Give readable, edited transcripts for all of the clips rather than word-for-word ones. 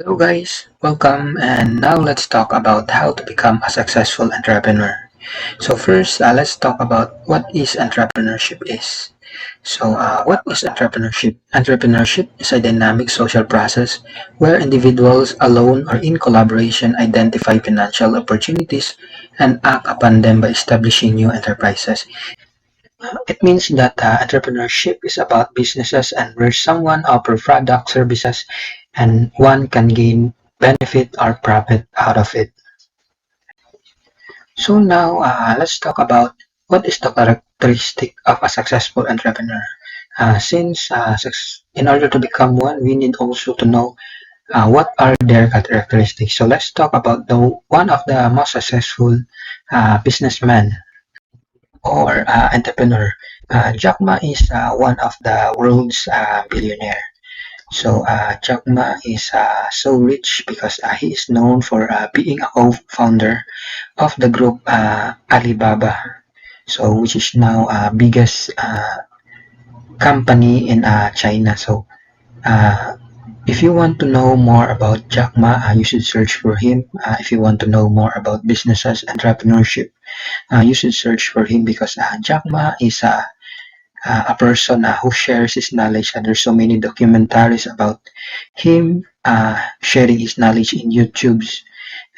Hello guys, welcome and now let's talk about how to become a successful entrepreneur. So first, let's talk about what is entrepreneurship is. What is entrepreneurship? Entrepreneurship is a dynamic social process where individuals alone or in collaboration identify financial opportunities and act upon them by establishing new enterprises. It means that entrepreneurship is about businesses and where someone offers product services and one can gain benefit or profit out of it. So now let's talk about what is the characteristic of a successful entrepreneur. In order to become one, we need also to know what are their characteristics. So let's talk about the one of the most successful businessmen or entrepreneur. Jack Ma is one of the world's billionaire. Jack Ma is so rich because he is known for being a co-founder of the group Alibaba, which is now biggest company in China. Uh, if you want to know more about Jack Ma, you should search for him. If you want to know more about businesses, entrepreneurship, you should search for him because Jack Ma is a person who shares his knowledge, and there's so many documentaries about him sharing his knowledge in YouTube's.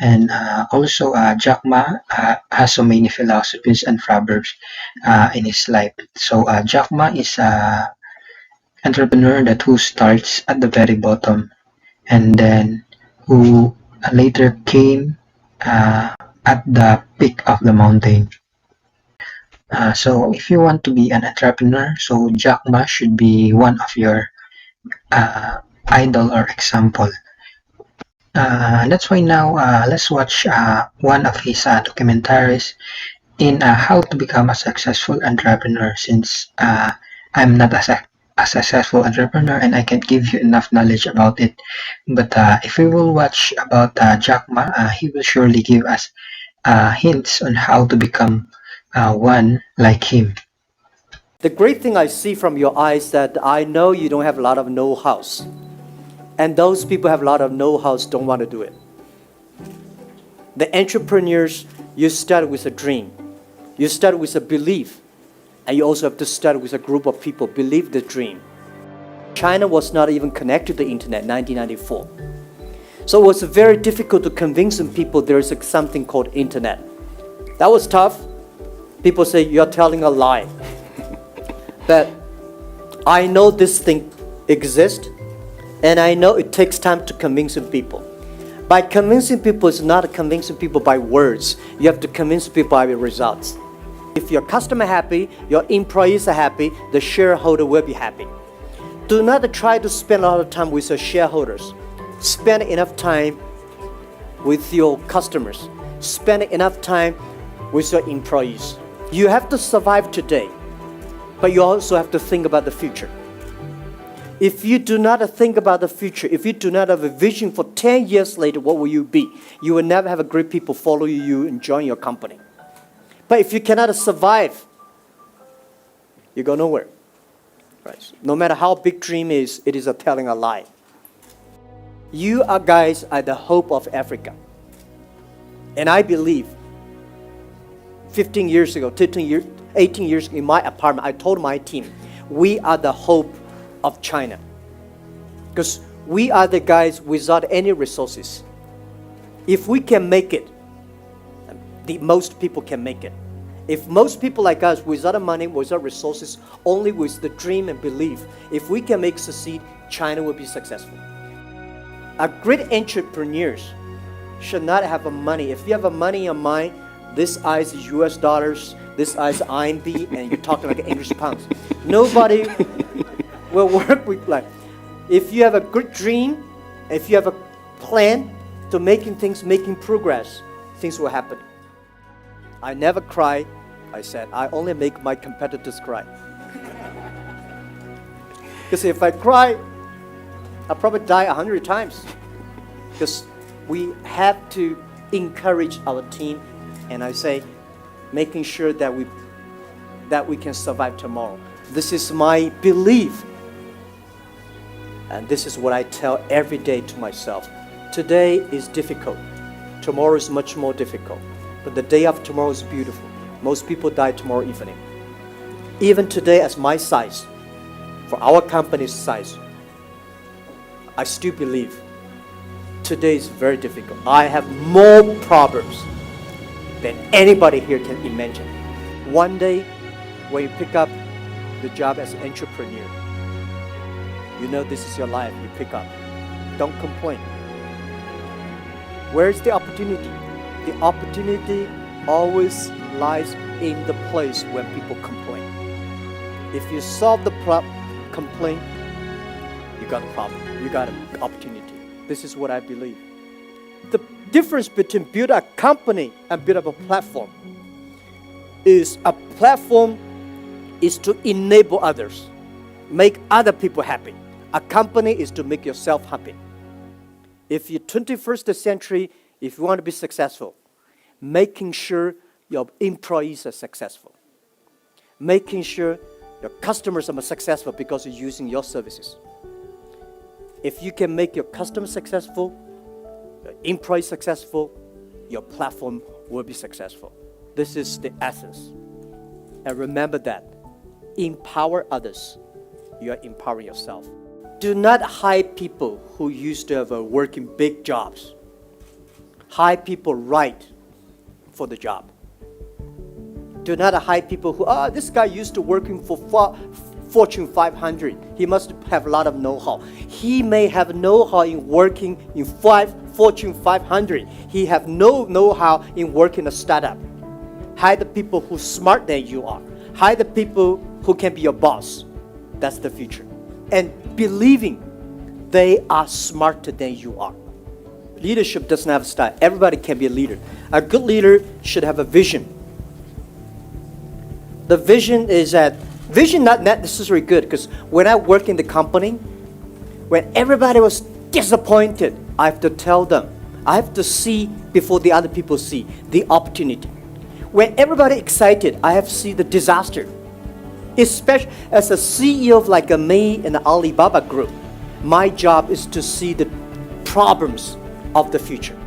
And also, Jack Ma has so many philosophies and proverbs in his life. Jack Ma is an entrepreneur that who starts at the very bottom and then who later came at the peak of the mountain. If you want to be an entrepreneur, Jack Ma should be one of your uh, idol or example. That's why now let's watch one of his documentaries in how to become a successful entrepreneur since I'm not a successful entrepreneur and I can't give you enough knowledge about it. But if we will watch about Jack Ma, he will surely give us hints on how to become one like him. The great thing I see from your eyes that I know you don't have a lot of know-hows. And those people have a lot of know-hows don't want to do it. The entrepreneurs, you start with a dream. You start with a belief. And you also have to start with a group of people believe the dream. China was not even connected to the internet in 1994. So it was very difficult to convince people there is something called internet. That was tough. People say you're telling a lie. But I know this thing exists, and I know it takes time to convince people. By convincing people, it's not convincing people by words. You have to convince people by results. If your customer happy, your employees are happy, the shareholder will be happy. Do not try to spend a lot of time with your shareholders. Spend enough time with your customers. Spend enough time with your employees. You have to survive today, but you also have to think about the future. If you do not think about the future, if you do not have a vision for 10 years later, what will you be? You will never have a great people follow you and join your company. But if you cannot survive, you go nowhere. Right? No matter how big dream is, it is a telling a lie. You are guys are the hope of Africa. And I believe 15 years ago, 18 years ago in my apartment, I told my team, we are the hope of China. Because we are the guys without any resources. If we can make it, most people can make it. If most people like us, without money, without resources, only with the dream and belief, if we can make succeed, China will be successful. A great entrepreneurs should not have money. If you have money in your mind, this is US dollars, this is RMB, and you're talking like English pounds. Nobody will work with life. If you have a good dream, if you have a plan to making progress, things will happen. I never cry. I said, I only make my competitors cry. Because if I cry, I'll probably die 100 times. Because we have to encourage our team, and I say, making sure that we can survive tomorrow. This is my belief. And this is what I tell every day to myself. Today is difficult. Tomorrow is much more difficult. But the day after tomorrow is beautiful. Most people die tomorrow evening. Even today, as my size, for our company's size, I still believe today is very difficult. I have more problems than anybody here can imagine. One day, when you pick up the job as an entrepreneur, you know this is your life, you pick up. Don't complain. Where is the opportunity? The opportunity always lies in the place when people complain. If you solve the complaint, you got a problem. You got an opportunity. This is what I believe. The difference between build a company and build up a platform is a platform is to enable others, make other people happy. A company is to make yourself happy. If you're 21st century, if you want to be successful, making sure your employees are successful, making sure your customers are successful because you're using your services. If you can make your customers successful, your employees successful, your platform will be successful. This is the essence. And remember that. Empower others. You are empowering yourself. Do not hire people who used to have working big jobs. Hire people right for the job. Do not hire people who, this guy used to working for Fortune 500. He must have a lot of know-how. He may have know-how in working in Fortune 500. He have no know-how in working a startup. Hire the people who smarter than you are. Hire the people who can be your boss. That's the future. And believing they are smarter than you are. Leadership doesn't have a style. Everybody can be a leader. A good leader should have a vision. The vision is that, vision not necessarily good, because when I work in the company, when everybody was disappointed, I have to tell them. I have to see before the other people see the opportunity. When everybody excited, I have to see the disaster. Especially as a CEO of like a me and the Alibaba Group, my job is to see the problems of the future.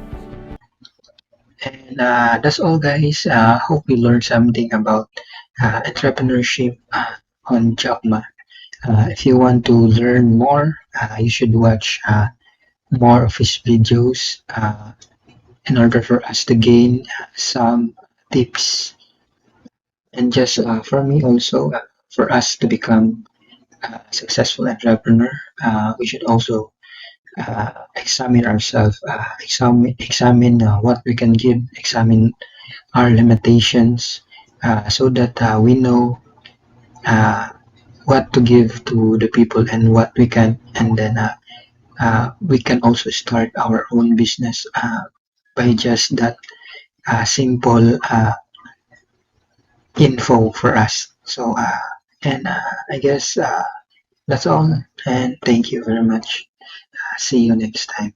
And that's all, guys. Hope you learned something about entrepreneurship on Jokma. If you want to learn more, you should watch more of his videos in order for us to gain some tips. And just for me also, for us to become a successful entrepreneur, we should also examine ourselves, examine what we can give, examine our limitations, so that we know uh, what to give to the people and what we can, and then we can also start our own business by just that simple info for us. So, and I guess that's all, and thank you very much. See you next time.